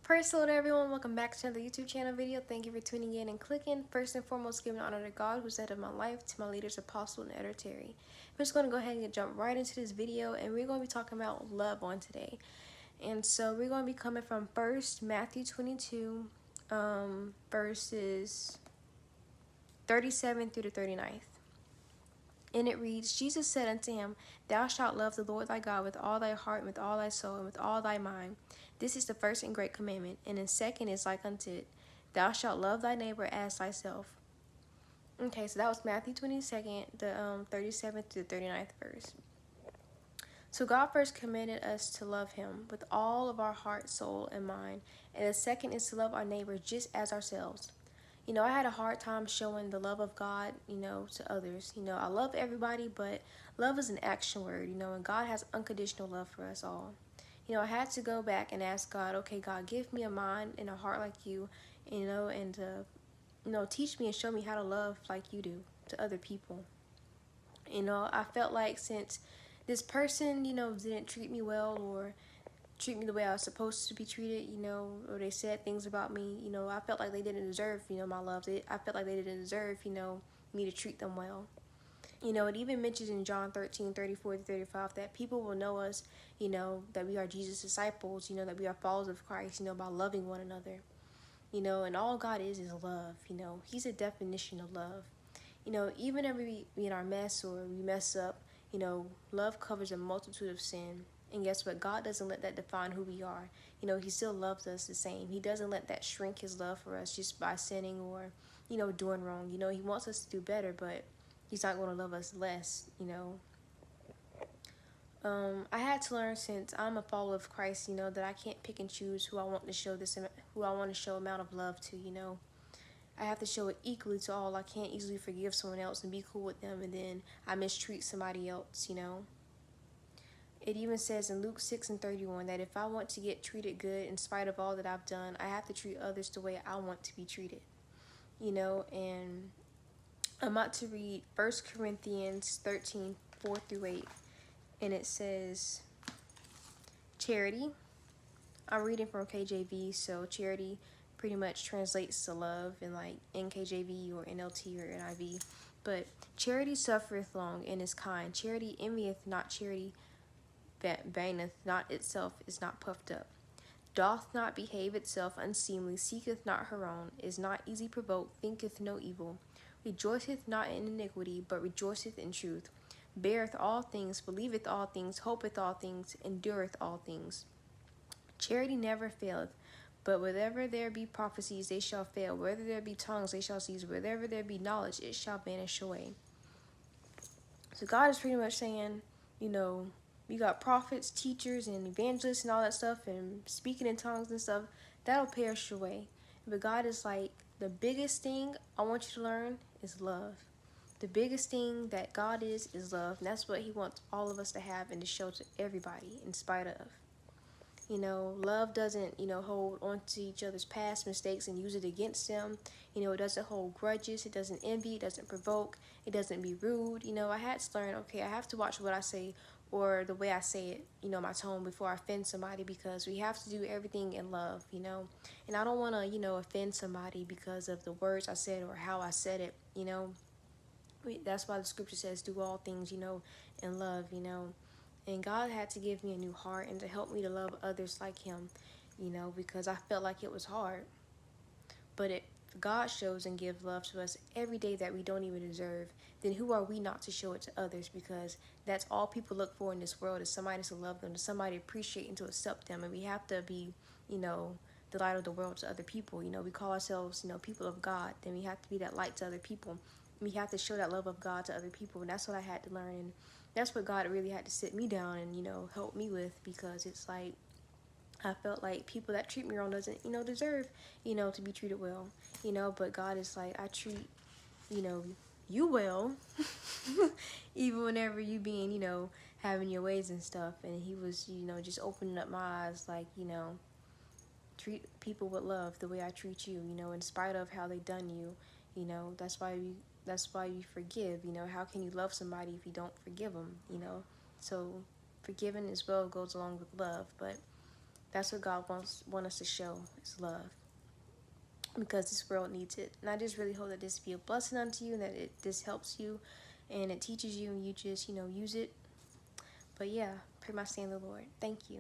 Praise the Lord, everyone. Welcome back to another YouTube channel video. Thank you for tuning in and clicking. First and foremost, giving honor to God, who's the head of my life, to my leaders, apostle, and editor Terry. I'm just going to go ahead and jump right into this video, and we're going to be talking about love on today. And so we're going to be coming from first Matthew 22, verses 37 through the 39th. And it reads, Jesus said unto him, Thou shalt love the Lord thy God with all thy heart, and with all thy soul, and with all thy mind. This is the first and great commandment. And the second is like unto it, Thou shalt love thy neighbor as thyself. Okay, so that was Matthew 22nd, the 37th to the 39th verse. So God first commanded us to love him with all of our heart, soul, and mind. And the second is to love our neighbor just as ourselves. I had a hard time showing the love of God, to others. I love everybody, but love is an action word, and God has unconditional love for us all. I had to go back and ask God, okay, God, give me a mind and a heart like you, and teach me and show me how to love like you do to other people. I felt like since this person, didn't treat me well or treat me the way I was supposed to be treated, or they said things about me, I felt like they didn't deserve, my love. I felt like they didn't deserve, me to treat them well. It even mentions in John 13:34-35 that people will know us, that we are Jesus' disciples, that we are followers of Christ, by loving one another. And all God is love, He's a definition of love. Even if we in our mess or we mess up, love covers a multitude of sin. And guess what? God doesn't let that define who we are. He still loves us the same. He doesn't let that shrink his love for us just by sinning or, doing wrong. He wants us to do better, but he's not going to love us less. I had to learn, since I'm a follower of Christ, that I can't pick and choose who I want to show amount of love to. I have to show it equally to all. I can't easily forgive someone else and be cool with them, and then I mistreat somebody else. It even says in Luke 6:31 that if I want to get treated good in spite of all that I've done, I have to treat others the way I want to be treated. And I'm about to read 1 Corinthians 13:4-8, and it says, charity. I'm reading from KJV, so charity pretty much translates to love in like NKJV or NLT or NIV. But charity suffereth long and is kind. Charity envieth not. Charity vaineth not itself, is not puffed up, doth not behave itself unseemly, seeketh not her own, is not easy provoked, thinketh no evil, rejoiceth not in iniquity, but rejoiceth in truth, beareth all things, believeth all things, hopeth all things, endureth all things. Charity never faileth. But wherever there be prophecies, they shall fail. Whether there be tongues, they shall cease. Wherever there be knowledge, it shall vanish away. So God is pretty much saying, we got prophets, teachers, and evangelists and all that stuff, and speaking in tongues and stuff, that'll perish away. But God is like, the biggest thing I want you to learn is love. The biggest thing that God is love, and that's what he wants all of us to have and to show to everybody in spite of. Love doesn't, hold on to each other's past mistakes and use it against them. It doesn't hold grudges. It doesn't envy. It doesn't provoke. It doesn't be rude. I had to learn, okay, I have to watch what I say or the way I say it, my tone before I offend somebody, because we have to do everything in love, And I don't want to, offend somebody because of the words I said or how I said it. That's why the scripture says do all things, in love. And God had to give me a new heart and to help me to love others like him, because I felt like it was hard. But if God shows and gives love to us every day that we don't even deserve, then who are we not to show it to others? Because that's all people look for in this world, is somebody to love them, to somebody to appreciate and to accept them. And we have to be, the light of the world to other people. We call ourselves, people of God. Then we have to be that light to other people. We have to show that love of God to other people. And that's what I had to learn. And that's what God really had to sit me down and, help me with, because it's like, I felt like people that treat me wrong doesn't, deserve, to be treated well, but God is like, I treat, you well, even whenever you being, having your ways and stuff. And he was, just opening up my eyes, like, treat people with love the way I treat you, in spite of how they done you, that's why you forgive. How can you love somebody if you don't forgive them? So forgiving as well goes along with love. But That's what God want us to show, is love, because this world needs it. And I just really hope that this be a blessing unto you, and that this helps you and it teaches you, and you just, use it. But yeah, pray my stay in the Lord. Thank you.